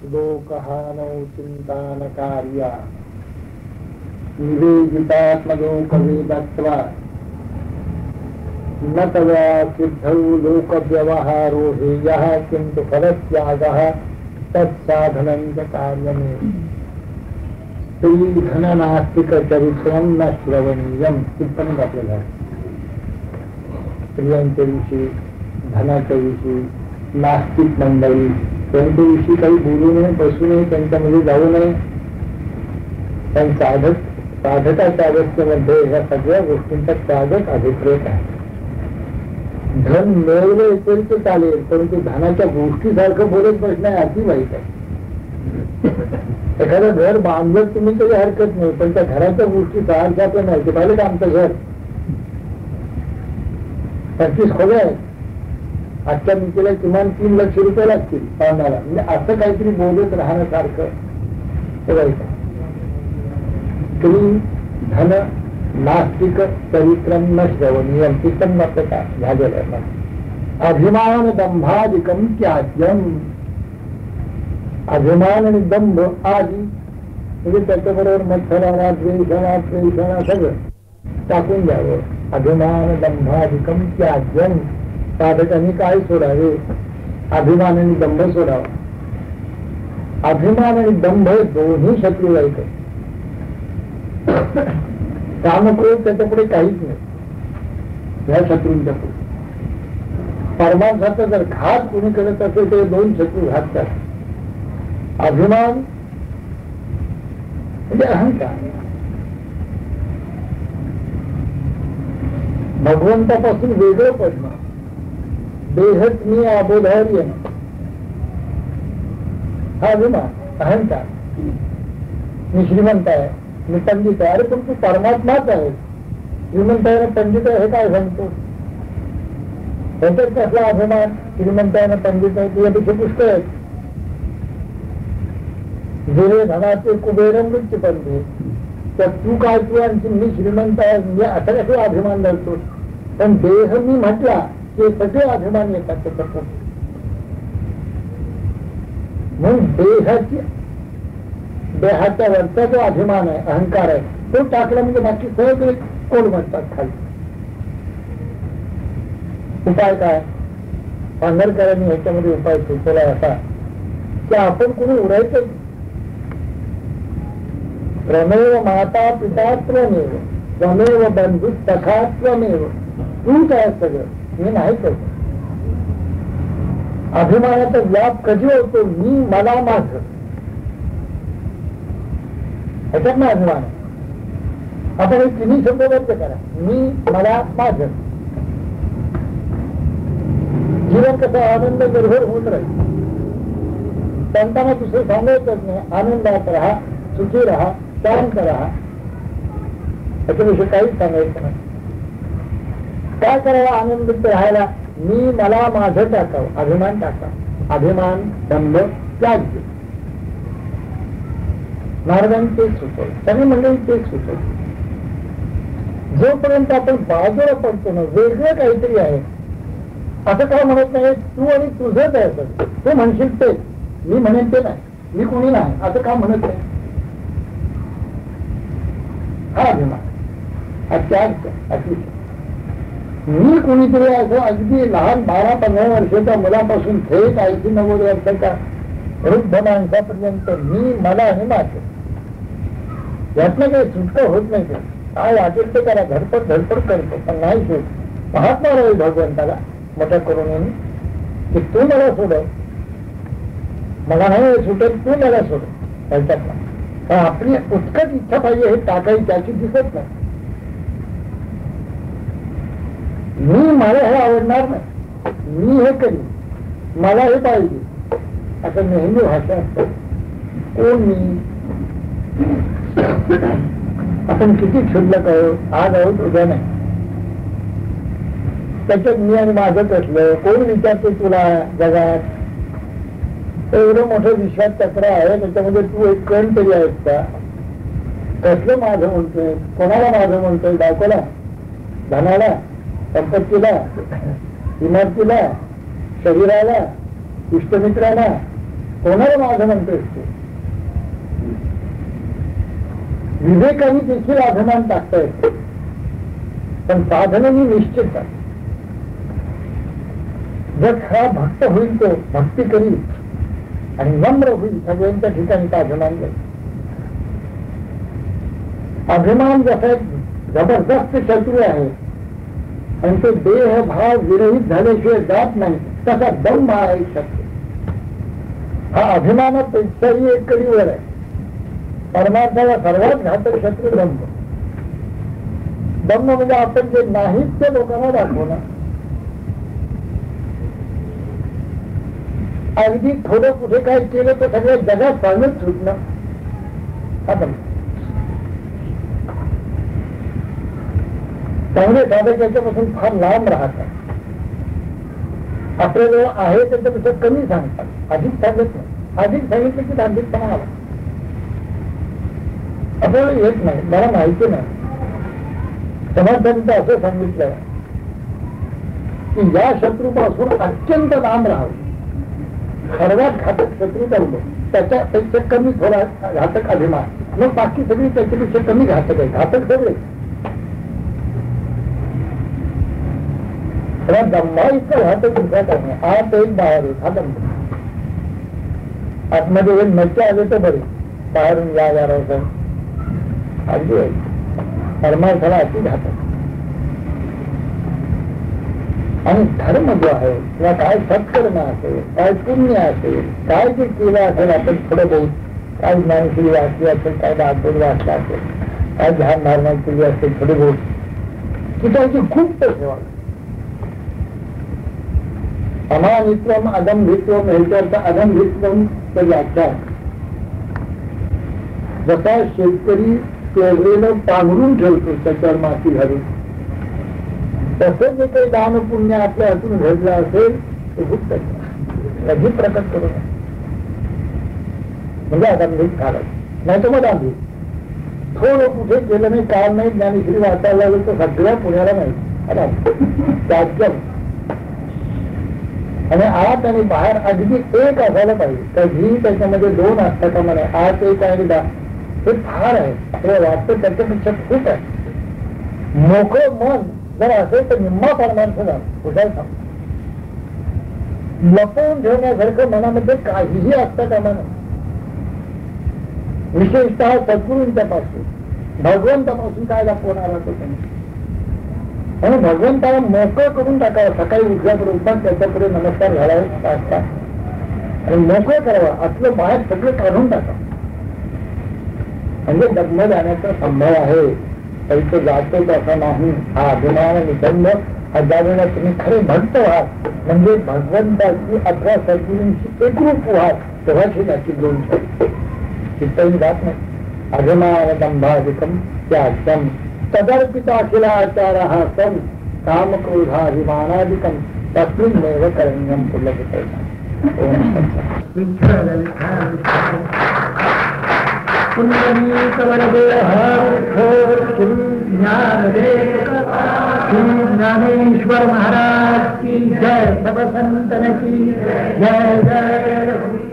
लोकहानौ चिंतान कार्या निवेदितात्मलोकवेदत्वा न तया सिद्धौ लोकव्यवहारो हेयः किन्तु फलत्यागः तत्साधनं च कार्यमेव। स्त्रीधननास्तिकचरित्रं न श्रवणीयं टिप्पणी आपल्याला स्त्रियांच्या विषयी धनाच्या विषयी नास्तिक मंडळी त्यांच्याविषयी काही बोलू नये, बसू नये, त्यांच्यामध्ये जाऊ नये. पण साधकाच्या अवस्थेमध्ये या सगळ्या गोष्टींचा त्यागच अभिप्रेत आहे. धन मिळवलं असेल तर चालेल, परंतु धनाच्या गोष्टीसारखं बोलत बसणं अति वाईट आहे. एखादं घर बांधलं तुम्ही तरी हरकत नाही, पण त्या घराच्या गोष्टी सारख्या नाही. ते पाहिलं का आमचं घर 25 खोल्या आहेत, आजच्या मितीला किमान 3 लाख रुपये लागतील बांधायला. म्हणजे असं काहीतरी बोलत राहण्यासारखं ते वाईट आहे. स्त्री धन नास्तिक चरित्रम न श्रवणीयम चित्तम नसता झालेलं आहे. अभिमान दंभादिकम त्याज्यम. अभिमान आणि दंभ आदी म्हणजे त्याच्याबरोबर मत्सराला द्वेषाला प्रेषाला सगळं टाकून द्यावं. अभिमान दंभादिकम त्याज्यम. साधकांनी काय सोडावे? अभिमान आणि दंभ सोडावा. अभिमान आणि दंभ दोन्ही शत्रू वाईट आहे. कामक्रोध त्याच्यापुढे काहीच नाही. ह्या शत्रूंच्या पुढे परमार्थाचा जर घात कोणी करत असेल ते 2 शत्रू घाततात. अभिमान म्हणजे अहंकार. भगवंतापासून वेगळं पडणं. देहत मी अबोधार्य हा अभिमान अहंकार. मी श्रीमंत आहे, मी पंडित आहे. अरे पण तू परमात्माच आहे. श्रीमंत आहे पंडित आहे हे काय सांगतो? ह्याच्यात कसला अभिमान? श्रीमंत आहे पंडित आहे तुझ्यापेक्षा पुष्कळ आहेत. जे धनाचे कुबेर मृत्यू पंडित, तर तू काय तू आणखी मी श्रीमंत आहे म्हणजे असं कसं अभिमान धरतो? पण देह मी म्हटला की सगळे अभिमान येतात त्याच्यात. म्हणून देहाच्या वरचा जो अभिमान आहे अहंकार आहे तो टाकला म्हणजे बाकी सगळे कोण म्हणतात खाली. उपाय काय? पांढरकरांनी ह्याच्यामध्ये उपाय सुचवला असा की आपण कोणी उडायचं. त्वमेव माता पिता त्वमेव, त्वमेव बंधू सखा त्वमेव. तू काय सगळं, मी नाही करत. अभिमानाचा व्याप कधी होतो? मी मला माझं. ह्याच्यात ना अभिमान. आपण हे 3 शब्द व्यक्त करा. मी मला माझं. जीवन कसं आनंद निर्भर होत राहील. त्यांना दुसरं सांगायचंच नाही. आनंदात राहा, सुखी राहा, शांत राहा. त्याच्याविषयी काहीच सांगायचं नाही. काय करावं आनंदित राहायला? मी मला माझं टाकावं. अभिमान टाकावं. अभिमान दंभ त्याग. महाराजांनी तेच सुचवलं, सगळी मंडळी तेच सुचवलं. जोपर्यंत आपण बाजूला पडतो ना वेगळं काहीतरी आहे असं काय म्हणत नाही. तू आणि तुझंच आहे सर. तू म्हणशील ते, मी म्हणेन ते नाही, मी कोणी नाही असं का म्हणत नाही. हा अभिमान, हा त्याग. अतिशय मी कोणीतरी असं अगदी लहान 12-15 वर्षाच्या मुलापासून थेट 80-90 वर्षाच्या वृद्ध माणसापर्यंत मी मला आणि माझं यातनं काही सुटका होत नाही. ते काय वाटेल ते करा, धडपड करतो पण नाही शोध. महात्मा राहील भगवंताला मोठ्या करुणेने की तू मला सोडव, मला नाही सुटेल, तू मला सोडव. त्याच्यात आपली उत्कट इच्छा पाहिजे हे टाकायची, त्याची दिसत नाही. मी मला हे आवडणार नाही, मी हे करीन, मला हे पाहिजे असं नेहमी भाषा असतं. कोण मी? आपण किती क्षुल्लक आहोत. आज आहोत उद्या नाही. त्याच्यात मी आणि माझंच असलं. कोण विचारतो तुला जगात? एवढं मोठं विश्वात चक्र आहे, त्याच्यामध्ये तू एक कण तरी आहेस का? कसलं माझं म्हणतोय? कोणाला माझं म्हणतोय? बायकोला, धनाला, संपत्तीला, इमारतीला, शरीराला, इष्टमित्राला, कोणाला माझं म्हणतोयस तू? विवेकाने देखील अभिमान टाकता येतो, पण साधनेने निश्चित आहे. जर खरा भक्त होईल तो भक्ती करील आणि नम्र होईल सगळ्यांच्या ठिकाणी तो अभिमान जाईल. अभिमान जसा एक जबरदस्त शत्रू आहे आणि तो देह भाव विरहित झाल्याशिवाय जात नाही, तसा दंभ हा एक शत्रू. हा अभिमानापेक्षाही एक कडीवर आहे. परमार्थाला सर्वात घातक शत्रू दंभ. दंभ म्हणजे आपण जे नाहीत ते लोकांना दाखवणं. अगदी थोडं कुठे काय केलं तर सगळ्या जगात चालूच सुटणं हा दंभ. चांगले साधक याच्यापासून फार लांब राहतात. आपल्याजवळ आहे त्याच्यापेक्षा कमी सांगतात, अधिक सांगत नाही. अधिक सांगितलं की धार्मिकपणा आला. आपल्याला येत नाही, मला माहिती नाही. समर्थांचं असं सांगितलं की या शत्रूपासून अत्यंत लांब राहावं. सर्वात घातक शत्रू दंभ, त्याच्यापेक्षा कमी थोडा घातक अभिमान, मग बाकी सगळी त्याच्यापेक्षा कमी घातक आहे. घातक सगळे दंभा इतकं घातक दिसत आहे. आत एक बाहेर एक हा दंभ. आतमध्ये एक नक्की आले तर बरे, बाहेरून या जाणार अगदी आहे. परमार्थाला अति घातक. आणि धर्म जो आहे किंवा काय सत्कर्म असेल, काय पुण्य असेल, काय जे केलं असेल आपण थोडं बहुत, काय ज्ञानशिली वाचली असेल, काय दाखवून वाचला असेल, काय ध्यान धारणा केली असेल थोडे बहुत, की त्याची खूप ठेवा. अमानित्वम अदंभित्वम ह्याच्यावरचा अदंभित्वम तर व्याख्या. जसा शेतकरी पेरलेलं पांघरून ठेवतो त्याच्यावर माती घालून, तसं जे काही दान पुण्य आपल्या हातून घडलं असेल ते गुप्त कधी प्रकट करू नये. म्हणजे अदंभित झालं नाही तर मग दांभिक. थोडं कुठे गेलं नाही, काम नाही, ज्ञानेश्वरी वाचायला लागलं तर सगळ्या पुण्याला नाही त्याच्यात. आणि आत आणि बाहेर अगदी एक असायला पाहिजे. कधी त्याच्यामध्ये दोन असतात का म्हणे, आत एक आणि हे फार आहे. हे वाटतं त्याच्यापेक्षा खूप आहे. मोकळं मन जर असेल तर निम्मा परमार्थ झाला. कुठायचा लपवून ठेवण्यासारखं मनामध्ये काहीही असतं का म्हणा. विशेषतः सद्गुरूंच्यापासून भगवंतापासून काय लपवणार होतो त्यांनी. आणि भगवंताला मोकळं करून टाकावं. सकाळी उठल्याबरोबर त्याच्यापुढे नमस्कार घालावे आणि मोकळं करावं. असलं बाहेर सगळं काढून टाकावं. म्हणजे दग्न जाण्याचा संभव आहे, तरी तो जातोच असा नाही. हा अभिमान निबंध हजारेला तुम्ही खरे भक्त व्हाल, म्हणजे भगवंताची 18 सद्गुरूंची एकरूप व्हाल, तेव्हाची त्याची दोन चित्तही जात नाही. अभिमान दंभाधिकम त्यागम तदर्पिता अखिलाचारः सन् कामक्रोधाभिमानादिकं तस्मिन्नेव करणीयं पुण्यकृते. ज्ञानेश्वर महाराज की जय, सब संतन की जय जय.